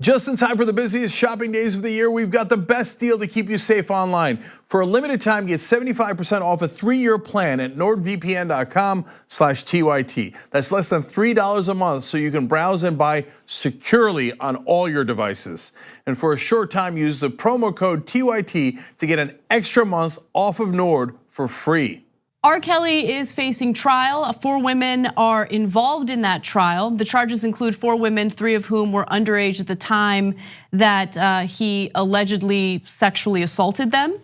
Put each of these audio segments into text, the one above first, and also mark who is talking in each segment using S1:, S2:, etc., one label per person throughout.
S1: Just in time for the busiest shopping days of the year, we've got the best deal to keep you safe online. For a limited time, get 75% off a 3-year plan at nordvpn.com/TYT. That's less than $3 a month, so you can browse and buy securely on all your devices. And for a short time, use the promo code TYT to get an extra month off of Nord for free.
S2: R. Kelly is facing trial. 4 women are involved in that trial. The charges include 4 women, 3 of whom were underage at the time that he allegedly sexually assaulted them.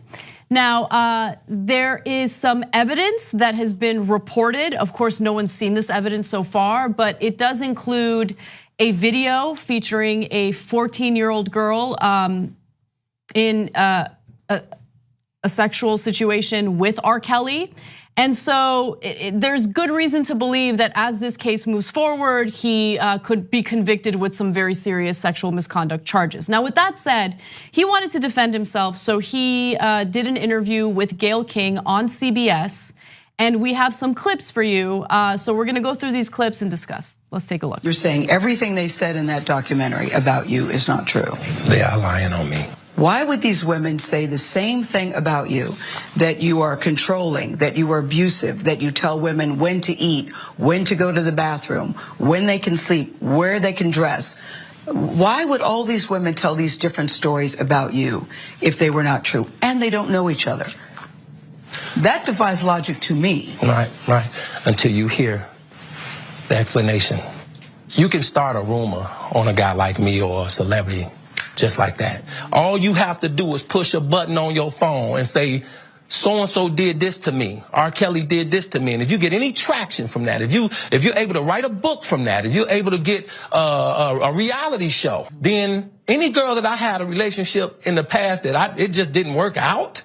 S2: Now, there is some evidence that has been reported. Of course, no one's seen this evidence so far, but it does include a video featuring a 14-year-old girl in a sexual situation with R. Kelly. And so there's good reason to believe that as this case moves forward, he could be convicted with some very serious sexual misconduct charges. Now, with that said, he wanted to defend himself, so he did an interview with Gayle King on CBS, and we have some clips for you. So we're gonna go through these clips and discuss. Let's take a look.
S3: You're saying everything they said in that documentary about you is not true.
S4: They are lying on me.
S3: Why would these women say the same thing about you, that you are controlling, that you are abusive, that you tell women when to eat, when to go to the bathroom, when they can sleep, where they can dress? Why would all these women tell these different stories about you if they were not true? And they don't know each other. That defies logic to me.
S4: Right. Until you hear the explanation. You can start a rumor on a guy like me or a celebrity just like that. All you have to do is push a button on your phone and say, so-and-so did this to me. R. Kelly did this to me. And if you get any traction from that, if you're able to write a book from that, if you're able to get a reality show, then any girl that I had a relationship in the past that it just didn't work out,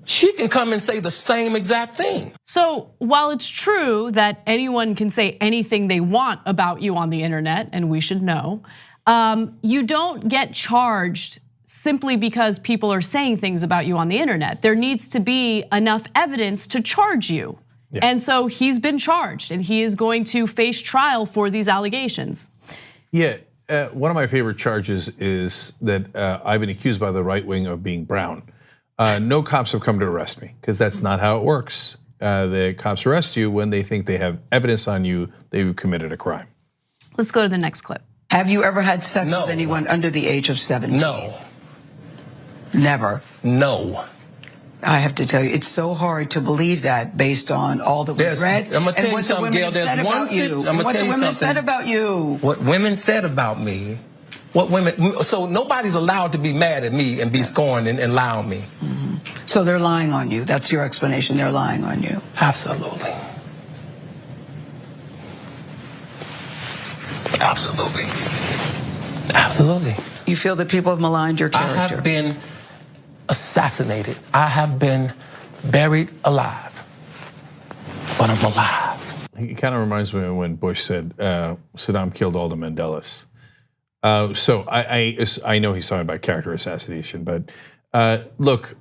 S4: she can come and say the same exact thing.
S2: So while it's true that anyone can say anything they want about you on the internet, and we should know, you don't get charged simply because people are saying things about you on the internet. There needs to be enough evidence to charge you. Yeah. And so he's been charged and he is going to face trial for these allegations.
S1: Yeah, one of my favorite charges is that I've been accused by the right wing of being brown. No cops have come to arrest me because that's not how it works. The cops arrest you when they think they have evidence on you they've committed a crime.
S2: Let's go to the next clip.
S3: Have you ever had sex
S4: No.
S3: with anyone under the age of 17?
S4: No.
S3: Never?
S4: No.
S3: I have to tell you, it's so hard to believe that based on all that we've read.
S4: I'm gonna tell
S3: and
S4: you
S3: what
S4: something,
S3: the
S4: Gayle.
S3: women
S4: There's
S3: said
S4: one
S3: about you.
S4: I'm gonna
S3: What
S4: tell
S3: the
S4: you
S3: women
S4: something.
S3: said about you.
S4: What women said about me. What women. So nobody's allowed to be mad at me and be scorned and lie on me.
S3: Mm-hmm. So they're lying on you. That's your explanation. They're lying on you.
S4: Absolutely. Absolutely.
S3: You feel that people have maligned your character?
S4: I have been assassinated. I have been buried alive. But I'm alive.
S1: He kind of reminds me of when Bush said Saddam killed all the Mandelas. So I know he's talking about character assassination, but look,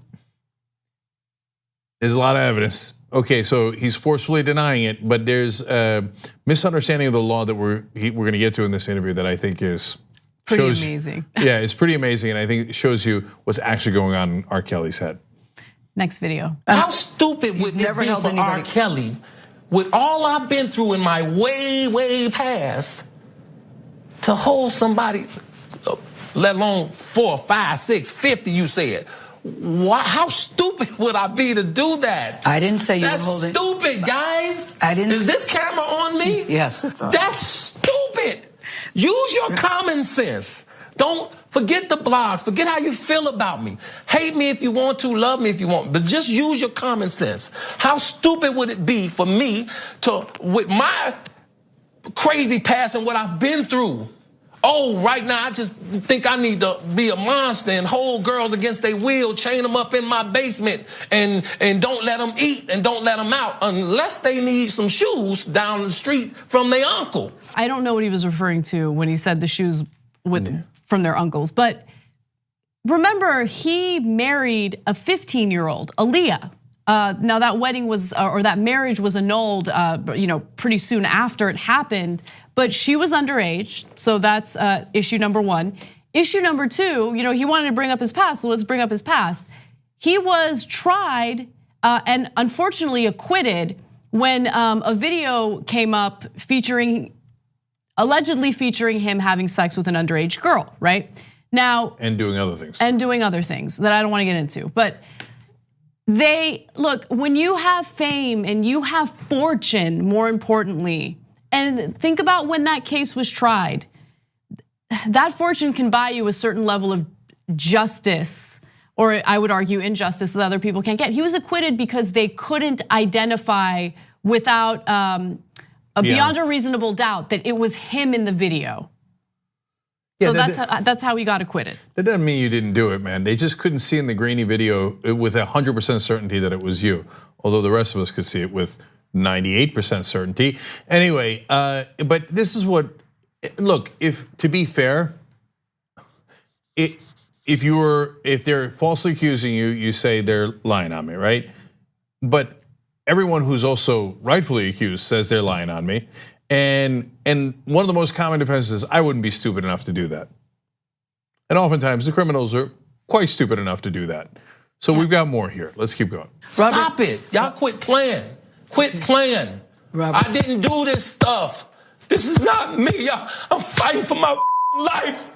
S1: there's a lot of evidence. Okay, so he's forcefully denying it, but there's a misunderstanding of the law that we're going to get to in this interview that I think is
S2: pretty amazing.
S1: Yeah, it's pretty amazing, and I think it shows you what's actually going on in R. Kelly's head.
S2: Next video.
S4: How stupid would it be for R. Kelly, with all I've been through in my way past, to hold somebody, let alone 4, 5, 6, 50, you said. How stupid would I be to do that?
S3: I didn't say you were holding.
S4: That's stupid, guys.
S3: I didn't.
S4: Is this camera on me?
S3: Yes, it's on.
S4: That's stupid. Use your common sense. Don't forget the blogs. Forget how you feel about me. Hate me if you want to, love me if you want, but just use your common sense. How stupid would it be for me to, with my crazy past and what I've been through, right now I just think I need to be a monster and hold girls against their will, chain them up in my basement and don't let them eat and don't let them out unless they need some shoes down the street from their uncle.
S2: I don't know what he was referring to when he said the shoes from their uncles, but remember he married a 15-year-old, Aaliyah. Now that wedding was, or that marriage was annulled, pretty soon after it happened. But she was underage, so that's issue number one. issue number two, he wanted to bring up his past, so let's bring up his past. He was tried and unfortunately acquitted when a video came up allegedly featuring him having sex with an underage girl, right? Now,
S1: and doing other things.
S2: And doing other things that I don't want to get into. But look, when you have fame and you have fortune, more importantly, and think about when that case was tried, that fortune can buy you a certain level of justice, or I would argue injustice that other people can't get. He was acquitted because they couldn't identify without beyond a reasonable doubt that it was him in the video. So that's how he got acquitted.
S1: That doesn't mean you didn't do it, man. They just couldn't see in the grainy video with 100% certainty that it was you. Although the rest of us could see it with 98% certainty. Anyway, but this is what, look, to be fair, if they're falsely accusing you, you say they're lying on me, right? But everyone who's also rightfully accused says they're lying on me. And one of the most common defenses is, I wouldn't be stupid enough to do that. And oftentimes the criminals are quite stupid enough to do that. So we've got more here. Let's keep going.
S4: Stop it. Y'all quit playing. Quit playing. I didn't do this stuff. This is not me. I'm fighting for my life.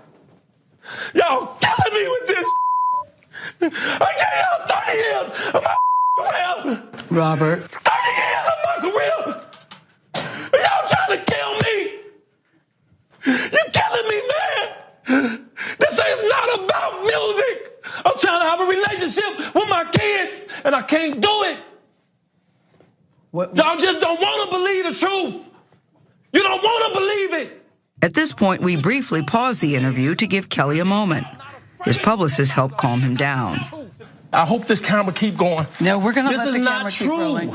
S4: Y'all killing me with this. I gave y'all 30 years of my career.
S3: Robert.
S4: 30 years of my career. Y'all trying to kill me. You killing me, man. This is not about music. I'm trying to have a relationship with my kids, and I can't do it. Y'all just don't want to believe the truth. You don't want to believe it.
S3: At this point, we briefly pause the interview to give Kelly a moment. His publicist helped calm him down.
S4: I hope this camera keep going.
S3: No, we're gonna
S4: this
S3: let the camera
S4: not
S3: keep
S4: true.
S3: rolling.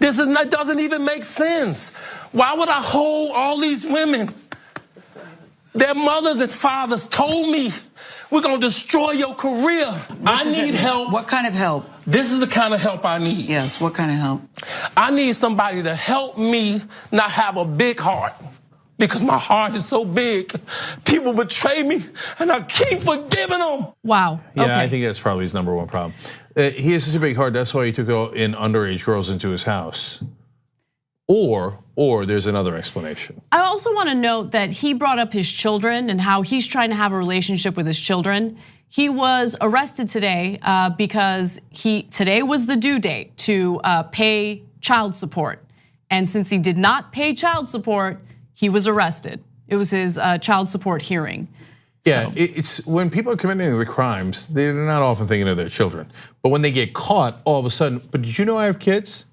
S4: This is not, doesn't even make sense. Why would I hold all these women? Their mothers and fathers told me, we're gonna destroy your career. I need help.
S3: What kind of help?
S4: This is the kind of help I need.
S3: Yes, what kind of help?
S4: I need somebody to help me not have a big heart. Because my heart is so big. People betray me and I keep forgiving them.
S2: Wow.
S1: Yeah, I think that's probably his number one problem. He has such a big heart, that's why he took in underage girls into his house. Or there's another explanation.
S2: I also want to note that he brought up his children and how he's trying to have a relationship with his children. He was arrested today because today was the due date to pay child support. And since he did not pay child support, he was arrested. It was his child support hearing.
S1: Yeah, it's when people are committing the crimes, they're not often thinking of their children. But when they get caught, all of a sudden, but did you know I have kids?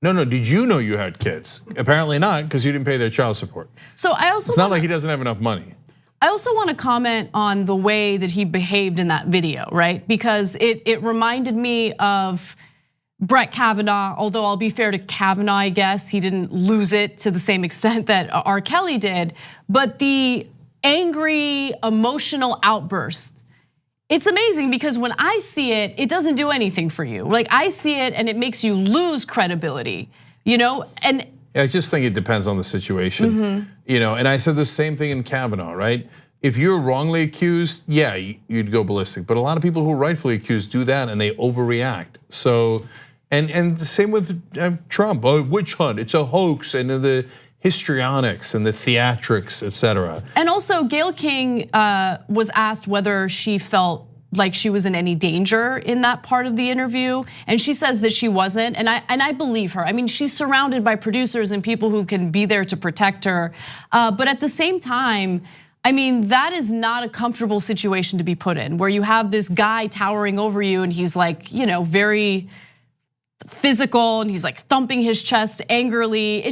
S1: No, did you know you had kids? Apparently not, because you didn't pay their child support.
S2: So I also
S1: it's not like he doesn't have enough money.
S2: I also want to comment on the way that he behaved in that video, right? Because it reminded me of Brett Kavanaugh, although I'll be fair to Kavanaugh, I guess, he didn't lose it to the same extent that R. Kelly did. But the angry, emotional outburst, it's amazing because when I see it, it doesn't do anything for you. Like I see it and it makes you lose credibility, and
S1: I just think it depends on the situation, and I said the same thing in Kavanaugh, right? If you're wrongly accused, yeah, you'd go ballistic. But a lot of people who are rightfully accused do that and they overreact. So, and the same with Trump, witch hunt, it's a hoax, and the histrionics and the theatrics, etc.
S2: And also Gayle King was asked whether she felt like she was in any danger in that part of the interview, and she says that she wasn't, and I believe her. I mean, she's surrounded by producers and people who can be there to protect her, but at the same time, I mean, that is not a comfortable situation to be put in, where you have this guy towering over you and he's like, very physical and he's like thumping his chest angrily.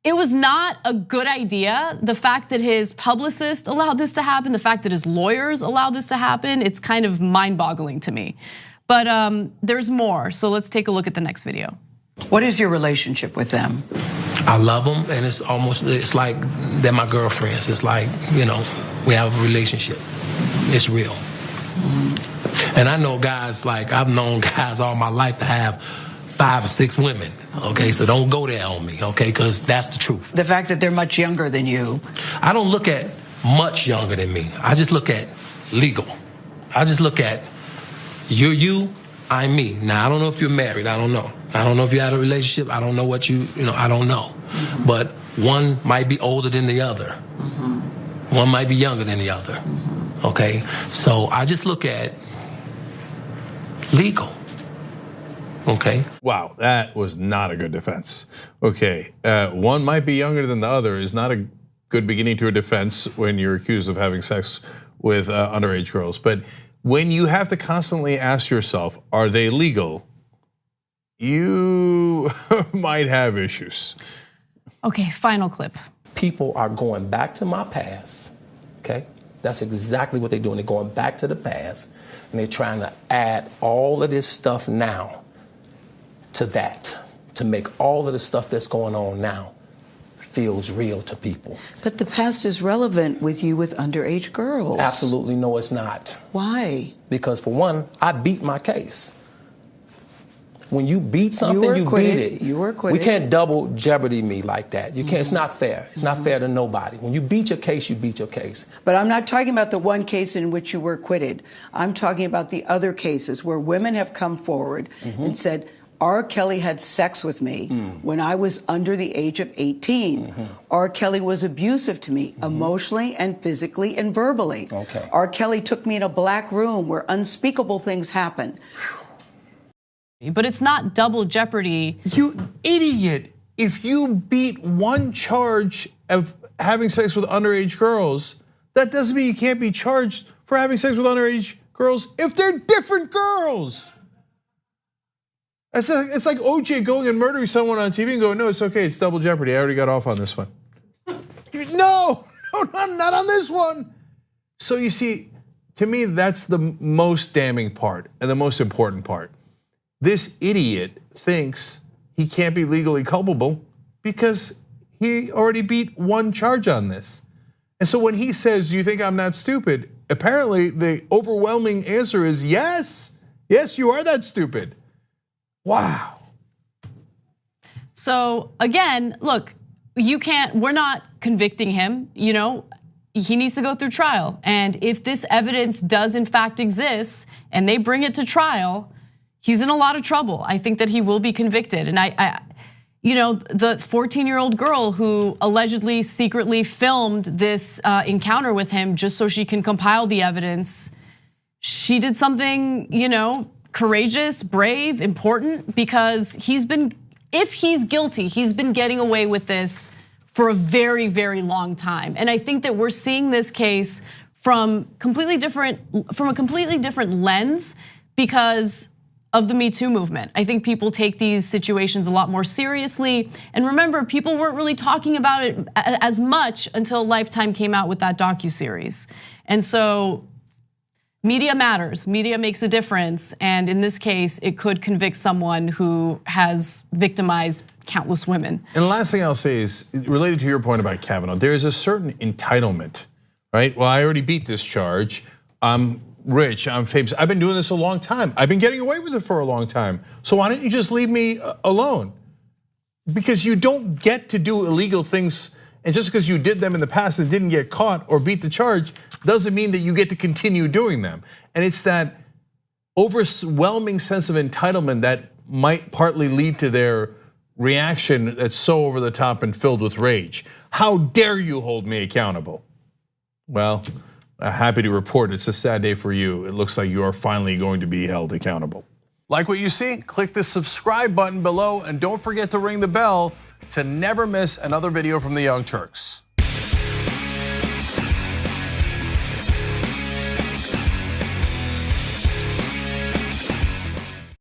S2: It was not a good idea. The fact that his publicist allowed this to happen, the fact that his lawyers allowed this to happen, it's kind of mind-boggling to me. But there's more, so let's take a look at the next video.
S3: What is your relationship with them?
S4: I love them, and it's like they're my girlfriends. It's like, we have a relationship. It's real. And I know guys, like I've known guys all my life to have 5 or 6 women, okay? So don't go there on me, okay? Because that's the truth.
S3: The fact that they're much younger than you.
S4: I don't look at much younger than me. I just look at legal. I just look at you're you, I'm me. Now, I don't know if you're married. I don't know. I don't know if you had a relationship. I don't know what I don't know. Mm-hmm. But one might be older than the other. Mm-hmm. One might be younger than the other. Mm-hmm. Okay? So I just look at legal. Okay.
S1: Wow, that was not a good defense. Okay, one might be younger than the other is not a good beginning to a defense when you're accused of having sex with underage girls. But when you have to constantly ask yourself, are they legal? You might have issues.
S2: Okay, final clip.
S4: People are going back to my past, okay? That's exactly what they're doing. They're going back to the past and they're trying to add all of this stuff now to that, to make all of the stuff that's going on now feels real to people.
S3: But the past is relevant with you with underage girls.
S4: Absolutely no, it's not.
S3: Why?
S4: Because for one, I beat my case. When you beat something, you beat it.
S3: You were acquitted.
S4: We can't double jeopardy me like that. You can't. It's not fair. It's not fair to nobody. When you beat your case, you beat your case.
S3: But I'm not talking about the one case in which you were acquitted. I'm talking about the other cases where women have come forward and said, R. Kelly had sex with me when I was under the age of 18. R. Kelly was abusive to me emotionally and physically and verbally.
S4: Okay.
S3: R. Kelly took me in a black room where unspeakable things happened.
S2: But it's not double jeopardy.
S1: You idiot. If you beat one charge of having sex with underage girls, that doesn't mean you can't be charged for having sex with underage girls if they're different girls. It's like OJ going and murdering someone on TV and going, no, it's okay, it's double jeopardy. I already got off on this one. No, not on this one. So you see, to me, that's the most damning part and the most important part. This idiot thinks he can't be legally culpable because he already beat one charge on this. And so when he says, do you think I'm not stupid? Apparently the overwhelming answer is yes. Yes, you are that stupid. Wow.
S2: So again, look, we're not convicting him, he needs to go through trial. And if this evidence does in fact exist and they bring it to trial, he's in a lot of trouble. I think that he will be convicted. And the 14-year-old girl who allegedly secretly filmed this encounter with him just so she can compile the evidence, she did something, courageous, brave, important, because if he's guilty, he's been getting away with this for a very, very long time. And I think that we're seeing this case from a completely different lens because of the Me Too movement. I think people take these situations a lot more seriously. And remember, people weren't really talking about it as much until Lifetime came out with that docuseries. And so media matters, media makes a difference. And in this case, it could convict someone who has victimized countless women.
S1: And the last thing I'll say is related to your point about Kavanaugh, there is a certain entitlement, right? Well, I already beat this charge. I'm rich, I'm famous. I've been doing this a long time. I've been getting away with it for a long time. So why don't you just leave me alone? Because you don't get to do illegal things, and just because you did them in the past and didn't get caught or beat the charge doesn't mean that you get to continue doing them. And it's that overwhelming sense of entitlement that might partly lead to their reaction that's so over the top and filled with rage. How dare you hold me accountable? Well, happy to report it's a sad day for you. It looks like you are finally going to be held accountable. Like what you see? Click the subscribe button below and don't forget to ring the bell to never miss another video from the Young Turks.